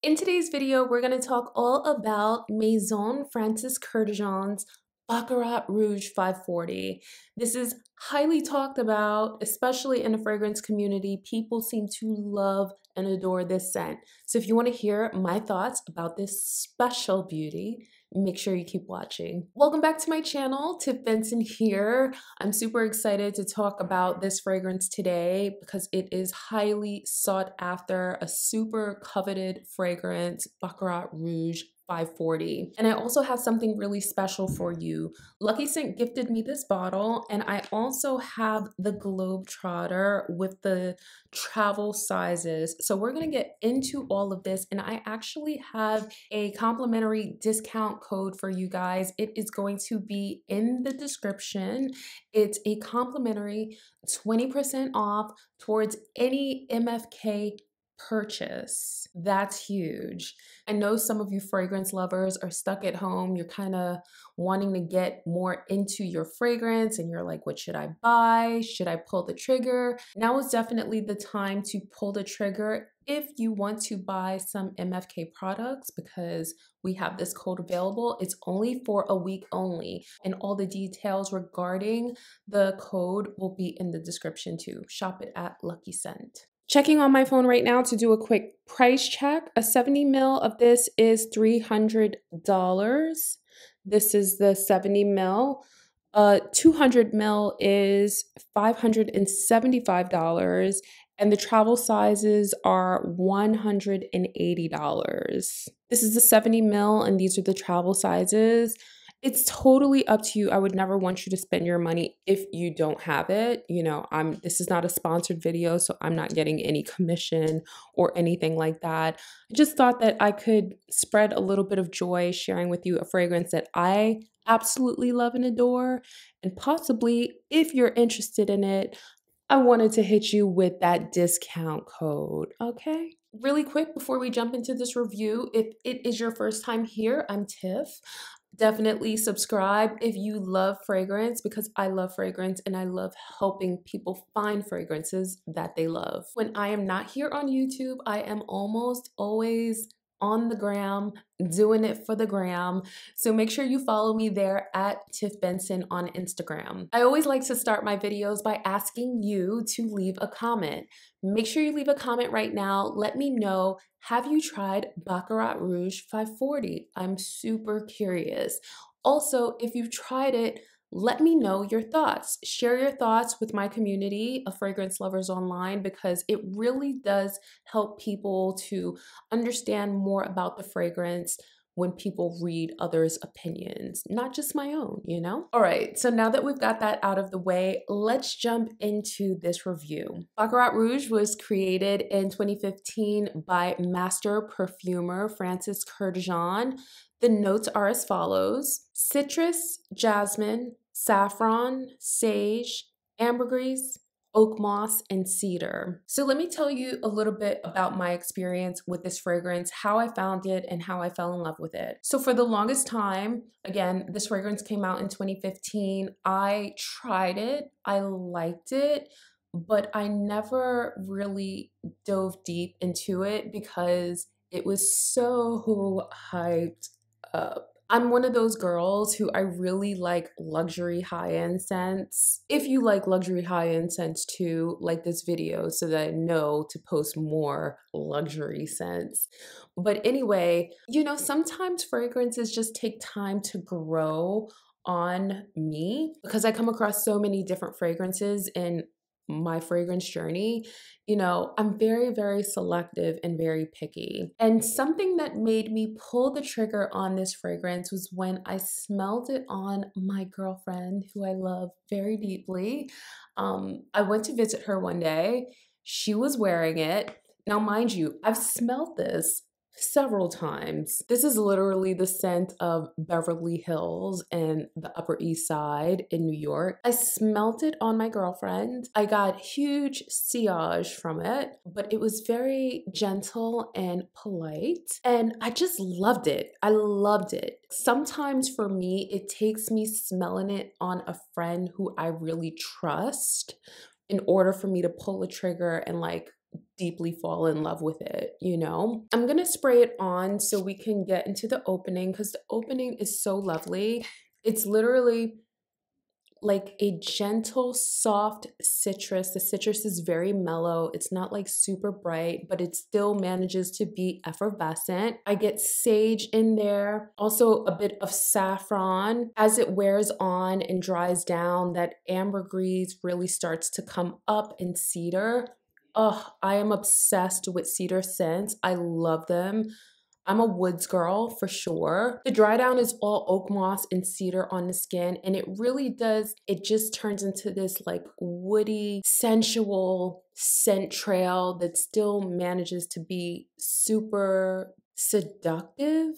In today's video, we're going to talk all about Maison Kurkdjian's Baccarat Rouge 540. This is highly talked about, especially in the fragrance community. People seem to love and adore this scent. So if you want to hear my thoughts about this special beauty, make sure you keep watching. Welcome back to my channel. Tiff Benson here. I'm super excited to talk about this fragrance today because it is highly sought after, a super coveted fragrance, Baccarat Rouge 540. And I also have something really special for you. Lucky Scent gifted me this bottle, and I also have the Globetrotter with the travel sizes. So we're gonna get into all of this, and I actually have a complimentary discount code for you guys. It is going to be in the description. It's a complimentary 20% off towards any MFK purchase. That's huge. I know some of you fragrance lovers are stuck at home. You're kind of wanting to get more into your fragrance and you're like, what should I buy? Should I pull the trigger? Now is definitely the time to pull the trigger if you want to buy some MFK products, because we have this code available. It's only for a week only, and all the details regarding the code will be in the description too. Shop it at Lucky Scent. Checking on my phone right now to do a quick price check. A 70 ml of this is $300. This is the 70 ml. 200 ml is $575, and the travel sizes are $180. This is the 70 ml, and these are the travel sizes. It's totally up to you. I would never want you to spend your money if you don't have it. You know, this is not a sponsored video, so I'm not getting any commission or anything like that. I just thought that I could spread a little bit of joy sharing with you a fragrance that I absolutely love and adore. And possibly, if you're interested in it, I wanted to hit you with that discount code, okay? Really quick before we jump into this review, if it is your first time here, I'm Tiff. Definitely subscribe if you love fragrance, because I love fragrance and I love helping people find fragrances that they love. When I am not here on YouTube, I am almost always on the gram, doing it for the gram. So make sure you follow me there at Tiff Benson on Instagram. I always like to start my videos by asking you to leave a comment. Make sure you leave a comment right now. Let me know, have you tried Baccarat Rouge 540? I'm super curious. Also, if you've tried it, let me know your thoughts. Share your thoughts with my community of fragrance lovers online, because it really does help people to understand more about the fragrance when people read others' opinions, not just my own, you know? All right, so now that we've got that out of the way, let's jump into this review. Baccarat Rouge was created in 2015 by master perfumer Kurkdjian. The notes are as follows: citrus, jasmine, saffron, sage, ambergris, oak moss, and cedar. So let me tell you a little bit about my experience with this fragrance, how I found it, and how I fell in love with it. So for the longest time, again, this fragrance came out in 2015. I tried it, I liked it, but I never really dove deep into it because it was so hyped up. I'm one of those girls who I really like luxury high-end scents. If you like luxury high-end scents too, like this video so that I know to post more luxury scents. But anyway, you know, sometimes fragrances just take time to grow on me because I come across so many different fragrances in my fragrance journey. You know, I'm very, very selective and very picky. And something that made me pull the trigger on this fragrance was when I smelled it on my girlfriend, who I love very deeply. I went to visit her one day. She was wearing it. Now, mind you, I've smelled this several times. This is literally the scent of Beverly Hills and the Upper East Side in New York. I smelt it on my girlfriend. I got huge sillage from it, but it was very gentle and polite. And I just loved it. I loved it. Sometimes for me, it takes me smelling it on a friend who I really trust in order for me to pull a trigger and like deeply fall in love with it, you know? I'm gonna spray it on so we can get into the opening because the opening is so lovely. It's literally like a gentle, soft citrus. The citrus is very mellow. It's not like super bright, but it still manages to be effervescent. I get sage in there, also a bit of saffron. As it wears on and dries down, that ambergris really starts to come up in cedar. Oh, I am obsessed with cedar scents. I love them. I'm a woods girl for sure. The dry down is all oak moss and cedar on the skin, and it really does, it just turns into this like woody, sensual scent trail that still manages to be super seductive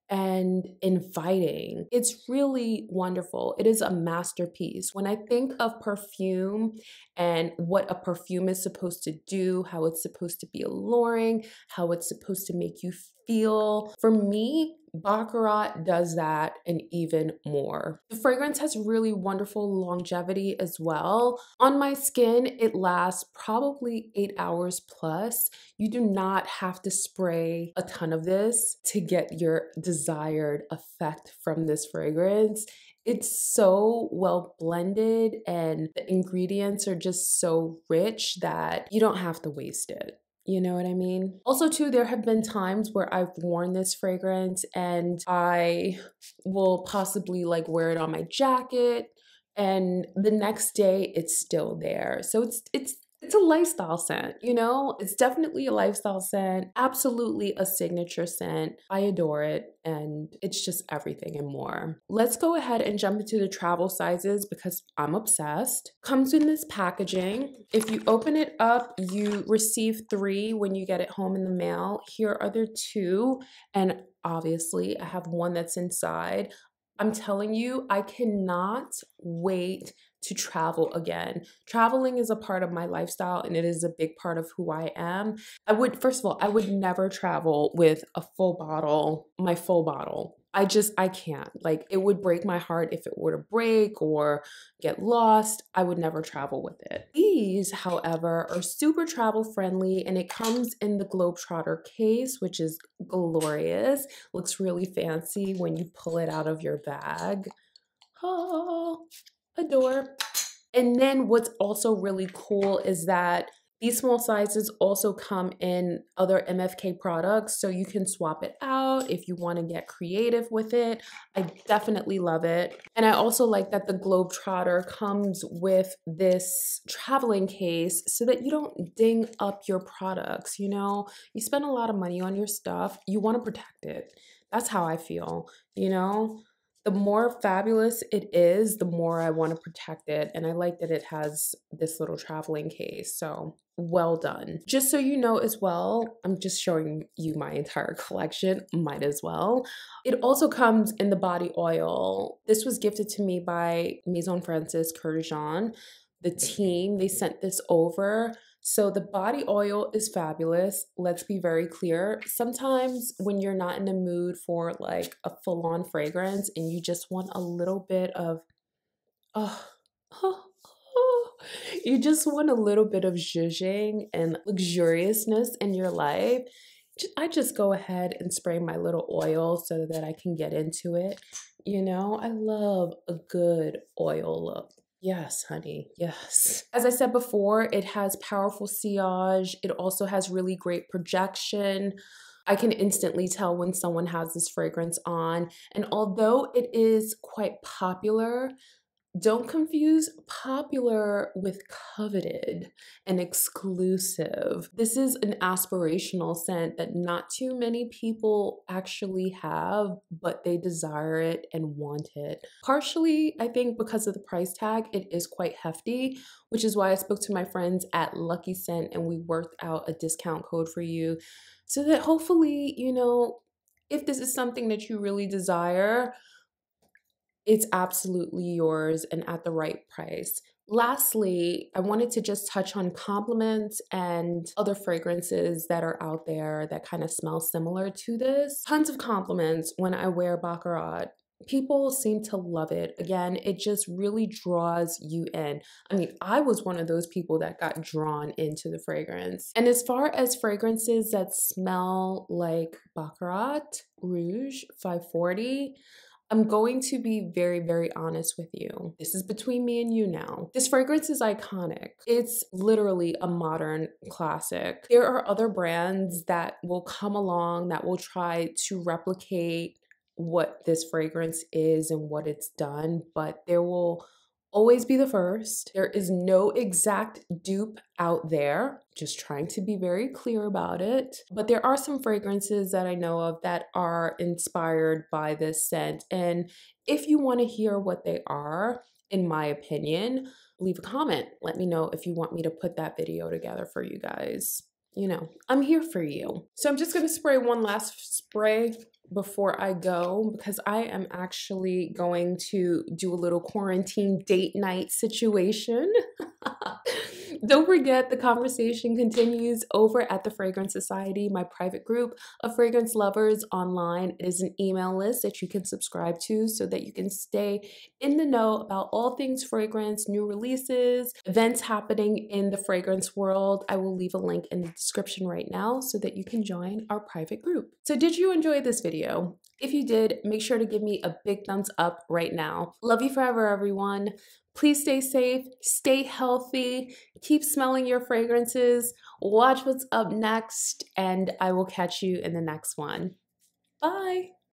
and inviting. It's really wonderful. It is a masterpiece. When I think of perfume and what a perfume is supposed to do, how it's supposed to be alluring, how it's supposed to make you feel, for me, Baccarat does that and even more. The fragrance has really wonderful longevity as well. On my skin, it lasts probably 8 hours plus. You do not have to spray a ton of this to get your desired effect from this fragrance. It's so well blended and the ingredients are just so rich that you don't have to waste it. You know what I mean? Also too, there have been times where I've worn this fragrance and I will possibly like wear it on my jacket and the next day it's still there. So it's a lifestyle scent, you know? It's definitely a lifestyle scent, absolutely a signature scent. I adore it and it's just everything and more. Let's go ahead and jump into the travel sizes because I'm obsessed. Comes in this packaging. If you open it up, you receive 3 when you get it home in the mail. Here are the 2, and obviously I have one that's inside. I'm telling you, I cannot wait to travel again. Traveling is a part of my lifestyle and it is a big part of who I am. First of all, I would never travel with a full bottle, my full bottle. I can't. Like, it would break my heart if it were to break or get lost. I would never travel with it. These, however, are super travel friendly and it comes in the Globetrotter case, which is glorious. Looks really fancy when you pull it out of your bag. Oh, adore. And then what's also really cool is that these small sizes also come in other MFK products, so you can swap it out if you want to get creative with it. I definitely love it. And I also like that the Globetrotter comes with this traveling case so that you don't ding up your products, you know? You spend a lot of money on your stuff, you want to protect it. That's how I feel, you know? The more fabulous it is, the more I want to protect it. And I like that it has this little traveling case. So well done. Just so you know as well, I'm just showing you my entire collection, might as well. It also comes in the body oil. This was gifted to me by Maison Kurkdjian. The team, they sent this over. So the body oil is fabulous. Let's be very clear. Sometimes when you're not in the mood for like a full-on fragrance and you just want a little bit of, you just want a little bit of zhuzhing and luxuriousness in your life, I just go ahead and spray my little oil so that I can get into it. You know, I love a good oil look. Yes, honey, yes. As I said before, it has powerful sillage. It also has really great projection. I can instantly tell when someone has this fragrance on. And although it is quite popular, don't confuse popular with coveted and exclusive. This is an aspirational scent that not too many people actually have, but they desire it and want it. Partially, I think because of the price tag, it is quite hefty, which is why I spoke to my friends at Lucky Scent and we worked out a discount code for you so that hopefully, you know, if this is something that you really desire, it's absolutely yours and at the right price. Lastly, I wanted to just touch on compliments and other fragrances that are out there that kind of smell similar to this. Tons of compliments when I wear Baccarat. People seem to love it. Again, it just really draws you in. I mean, I was one of those people that got drawn into the fragrance. And as far as fragrances that smell like Baccarat Rouge 540, I'm going to be very, very honest with you. This is between me and you now. This fragrance is iconic. It's literally a modern classic. There are other brands that will come along that will try to replicate what this fragrance is and what it's done, but there will always be the first. There is no exact dupe out there, just trying to be very clear about it. But there are some fragrances that I know of that are inspired by this scent. And if you want to hear what they are, in my opinion, leave a comment. Let me know if you want me to put that video together for you guys. You know, I'm here for you. So I'm just gonna spray one last spray before I go because I am actually going to do a little quarantine date night situation. Don't forget, the conversation continues over at the Fragrance Society, my private group of fragrance lovers online. It is an email list that you can subscribe to so that you can stay in the know about all things fragrance, new releases, events happening in the fragrance world. I will leave a link in the description right now so that you can join our private group. So did you enjoy this video? If you did, make sure to give me a big thumbs up right now. Love you forever, everyone. Please stay safe, stay healthy, keep smelling your fragrances, watch what's up next, and I will catch you in the next one. Bye.